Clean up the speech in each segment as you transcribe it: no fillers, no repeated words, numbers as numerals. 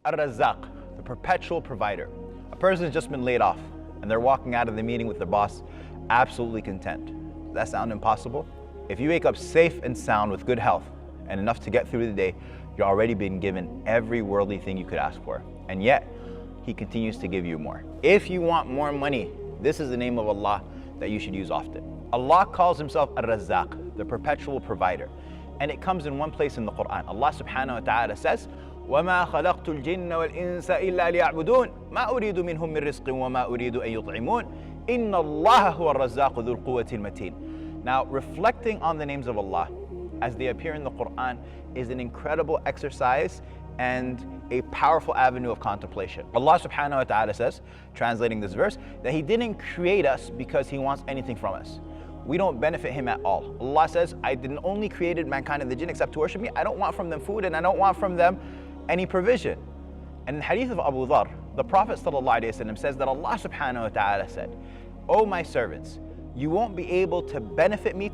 Ar-Razzaq, the perpetual provider. A person has just been laid off and they're walking out of the meeting with their boss absolutely content. Does that sound impossible? If you wake up safe and sound with good health and enough to get through the day, you're already been given every worldly thing you could ask for. And yet, He continues to give you more. If you want more money, this is the name of Allah that you should use often. Allah calls Himself Ar-Razzaq, the perpetual provider. And it comes in one place in the Quran. Allah subhanahu wa ta'ala says, وَمَا خَلَقْتُ الْجِنَّ وَالْإِنسَ إِلَّا لِيَعْبُدُونَ مَا أُرِيدُ مِنْهُم مِّن رِزْقٍ وَمَا أُرِيدُ أَن يُطْعِمُونَ إِنَّ اللَّهَ هُوَ الرَّزَّاقُ ذُو الْقُوَّةِ الْمَتِينَ. Now, reflecting on the names of Allah as they appear in the Quran is an incredible exercise and a powerful avenue of contemplation. Allah subhanahu wa ta'ala says, translating this verse, that He didn't create us because He wants anything from us. We don't benefit Him at all. Allah says, I didn't only created mankind and the jinn except to worship me. I don't want from them food and I don't want from them any provision. And in the hadith of Abu Dhar, the Prophet ﷺ says that Allah subhanahu wa ta'ala said, O my servants, you won't be able to benefit me,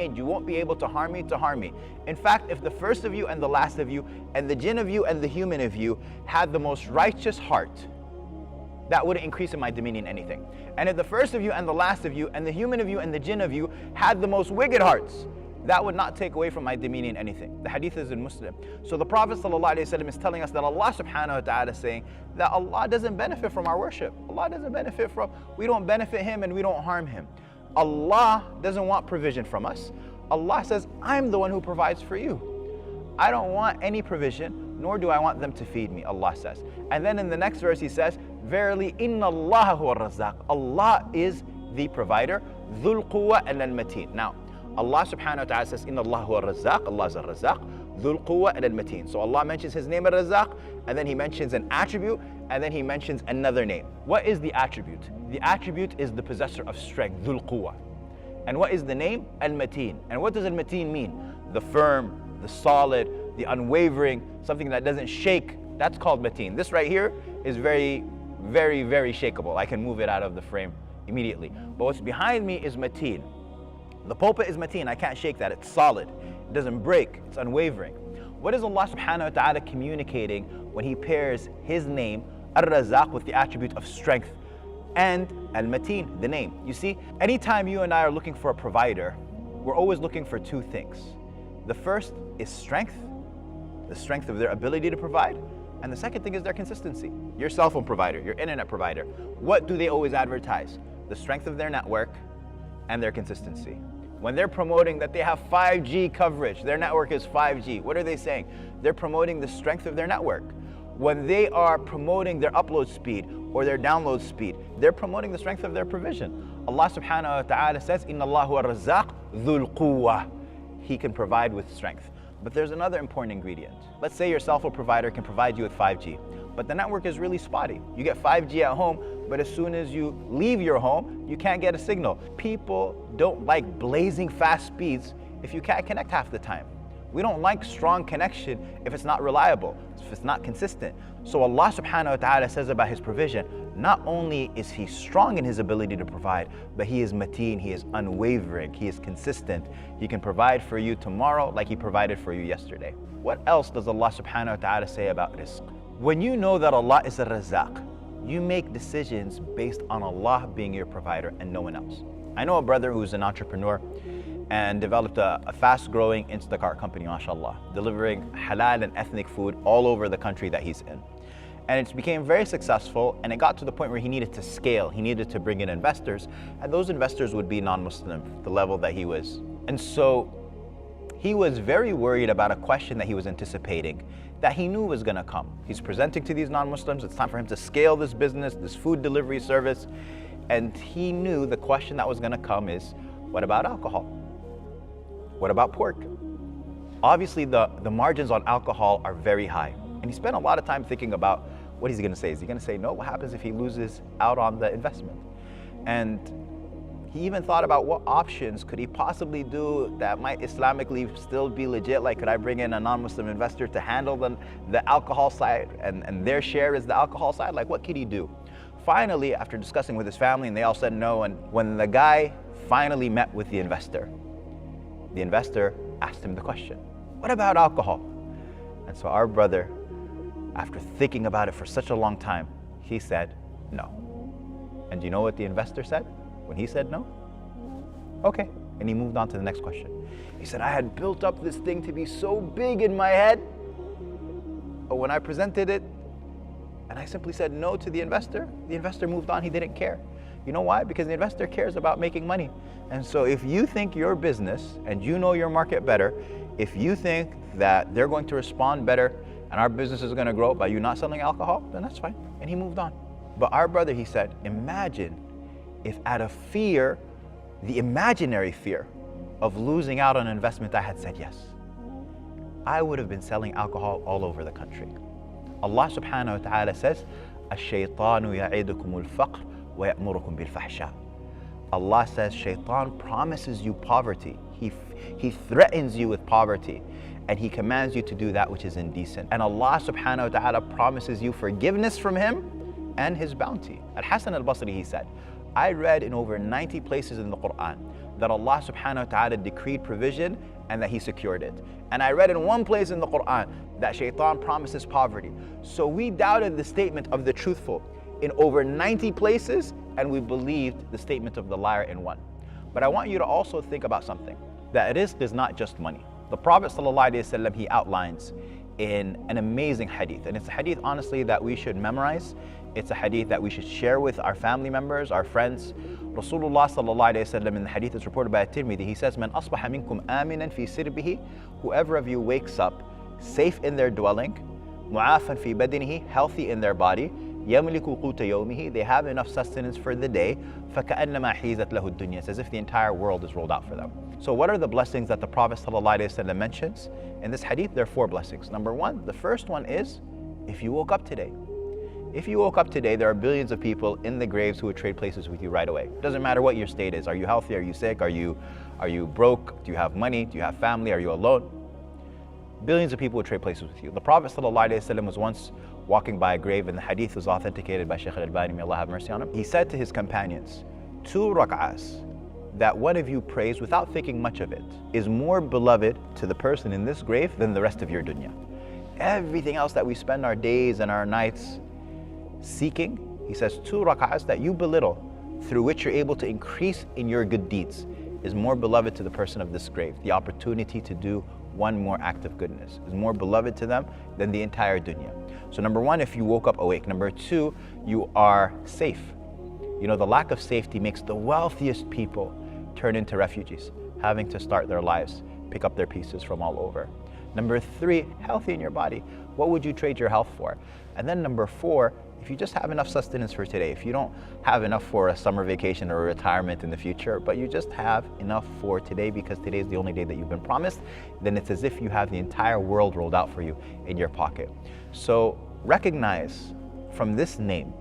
and you won't be able to harm me, to harm me. In fact, if the first of you and the last of you, and the jinn of you and the human of you had the most righteous heart, that wouldn't increase in my dominion anything. And if the first of you and the last of you, and the human of you and the jinn of you had the most wicked hearts, that would not take away from my dominion anything. The hadith is in Muslim. So the Prophet ﷺ is telling us that Allah subhanahu wa ta'ala is saying that Allah doesn't benefit from our worship. Allah doesn't benefit from, we don't benefit Him and we don't harm Him. Allah doesn't want provision from us. Allah says, I'm the one who provides for you. I don't want any provision, nor do I want them to feed me, Allah says. And then in the next verse He says, verily, inna Allah huwa razzaq. Allah is the provider, dhul quwwa and al-mateen. Now, Allah subhanahu wa ta'ala says, inna Allah huwa razzaq, Allah is al-razzaq, dhul quwwa and al-mateen. So Allah mentions His name al-razzaq, and then He mentions an attribute, and then He mentions another name. What is the attribute? The attribute is the possessor of strength, dhul quwwa. And what is the name? Al-mateen. And what does al-mateen mean? The firm, the solid, the unwavering, something that doesn't shake. That's called mateen. This right here is very, very, very shakeable. I can move it out of the frame immediately. But what's behind me is mateen. The pulpit is mateen. I can't shake that. It's solid. It doesn't break. It's unwavering. What is Allah subhanahu wa ta'ala communicating when He pairs His name, Ar-Razzaq, with the attribute of strength and Al-Mateen, the name? You see, anytime you and I are looking for a provider, we're always looking for two things. The first is strength, the strength of their ability to provide. And the second thing is their consistency. Your cell phone provider, your internet provider, what do they always advertise? The strength of their network and their consistency. When they're promoting that they have 5G coverage, their network is 5G, what are they saying? They're promoting the strength of their network. When they are promoting their upload speed or their download speed, they're promoting the strength of their provision. Allah subhanahu wa ta'ala says, Inna Allahu ar-Razzaq dhul quwwa. He can provide with strength. But there's another important ingredient. Let's say your cell phone provider can provide you with 5G, but the network is really spotty. You get 5G at home, but as soon as you leave your home, you can't get a signal. People don't like blazing fast speeds if you can't connect half the time. We don't like strong connection if it's not reliable, if it's not consistent. So Allah subhanahu wa ta'ala says about His provision, not only is He strong in His ability to provide, but He is mateen, He is unwavering, He is consistent. He can provide for you tomorrow like He provided for you yesterday. What else does Allah subhanahu wa ta'ala say about rizq? When you know that Allah is a razzaq, you make decisions based on Allah being your provider and no one else. I know a brother who's an entrepreneur and developed a fast-growing Instacart company, mashallah, delivering halal and ethnic food all over the country that he's in. And it became very successful, and it got to the point where he needed to scale. He needed to bring in investors, and those investors would be non-Muslim, the level that he was. And so he was very worried about a question that he was anticipating that he knew was gonna come. He's presenting to these non-Muslims, it's time for him to scale this business, this food delivery service, and he knew the question that was gonna come is, what about alcohol? What about pork? Obviously, the margins on alcohol are very high. And he spent a lot of time thinking about what he's gonna say. Is he gonna say no? What happens if he loses out on the investment? And he even thought about what options could he possibly do that might Islamically still be legit. Like, could I bring in a non-Muslim investor to handle the alcohol side and their share is the alcohol side? Like, what could he do? Finally, after discussing with his family, and they all said no, and when the guy finally met with the investor asked him the question, what about alcohol? And so our brother After thinking about it for such a long time, he said no. And do you know what the investor said when he said no? Okay. And he moved on to the next question. He said, I had built up this thing to be so big in my head, but when I presented it and I simply said no to the investor moved on. He didn't care. You know why? Because the investor cares about making money. And so if you think your business and you know your market better, if you think that they're going to respond better and our business is going to grow by you not selling alcohol, then that's fine. And he moved on. But our brother, he said, imagine if out of fear, the imaginary fear of losing out on an investment, I had said yes, I would have been selling alcohol all over the country. Allah subhanahu wa ta'ala says, الشيطان يعيدكم الفقر ويأمركم بالفحشاء. Allah says, Shaitan promises you poverty. He threatens you with poverty and he commands you to do that which is indecent. And Allah subhanahu wa ta'ala promises you forgiveness from him and his bounty. Al-Hasan al-Basri, he said, I read in over 90 places in the Quran that Allah subhanahu wa ta'ala decreed provision and that he secured it. And I read in one place in the Quran that Shaitan promises poverty. So we doubted the statement of the truthful in over 90 places and we believed the statement of the liar in one. But I want you to also think about something, that rizq is not just money. The Prophet ﷺ, he outlines in an amazing hadith, and it's a hadith honestly that we should memorize. It's a hadith that we should share with our family members, our friends. Rasulullah ﷺ, in the hadith that's reported by At-Tirmidhi, he says, Man asbaha minkum aminan fi sirbihi, whoever of you wakes up safe in their dwelling, mu'afan fi badinihi, healthy in their body, yamliku quta yawmihi, they have enough sustenance for the day, فَكَأَنَّمَا حِيزَتْ لَهُ الدُّنْيَا, it's as if the entire world is rolled out for them. So what are the blessings that the Prophet ﷺ mentions in this hadith? There are 4 blessings. Number 1, the first one is, if you woke up today. If you woke up today, there are billions of people in the graves who would trade places with you right away. It doesn't matter what your state is. Are you healthy? Are you sick? Are you broke? Do you have money? Do you have family? Are you alone? Billions of people would trade places with you. The Prophet ﷺ was once walking by a grave, and the hadith was authenticated by Shaykh Al-Albani, may Allah have mercy on him. He said to his companions, 2 rak'ahs that one of you prays without thinking much of it is more beloved to the person in this grave than the rest of your dunya. Everything else that we spend our days and our nights seeking, he says 2 rak'ahs that you belittle, through which you're able to increase in your good deeds, is more beloved to the person of this grave. The opportunity to do one more act of goodness is more beloved to them than the entire dunya. So number 1, if you woke up awake. Number 2, you are safe. You know, the lack of safety makes the wealthiest people turn into refugees, having to start their lives, pick up their pieces from all over. Number 3, healthy in your body. What would you trade your health for? And then number 4, if you just have enough sustenance for today, if you don't have enough for a summer vacation or a retirement in the future, but you just have enough for today because today is the only day that you've been promised, then it's as if you have the entire world rolled out for you in your pocket. So recognize from this name,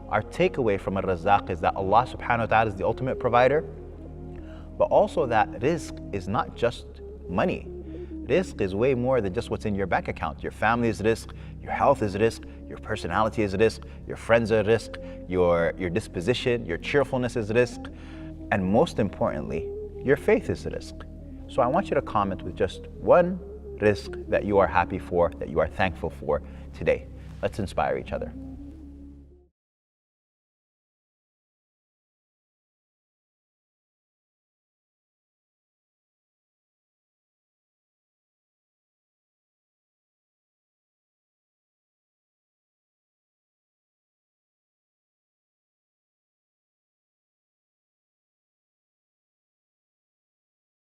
our takeaway from Ar-Razzaq is that Allah subhanahu wa ta'ala is the ultimate provider, but also that rizq is not just money. Rizq is way more than just what's in your bank account. Your family is rizq, your health is rizq, your personality is rizq, your friends are rizq, your disposition, your cheerfulness is rizq, and most importantly, your faith is rizq. So I want you to comment with just one rizq that you are happy for, that you are thankful for today. Let's inspire each other.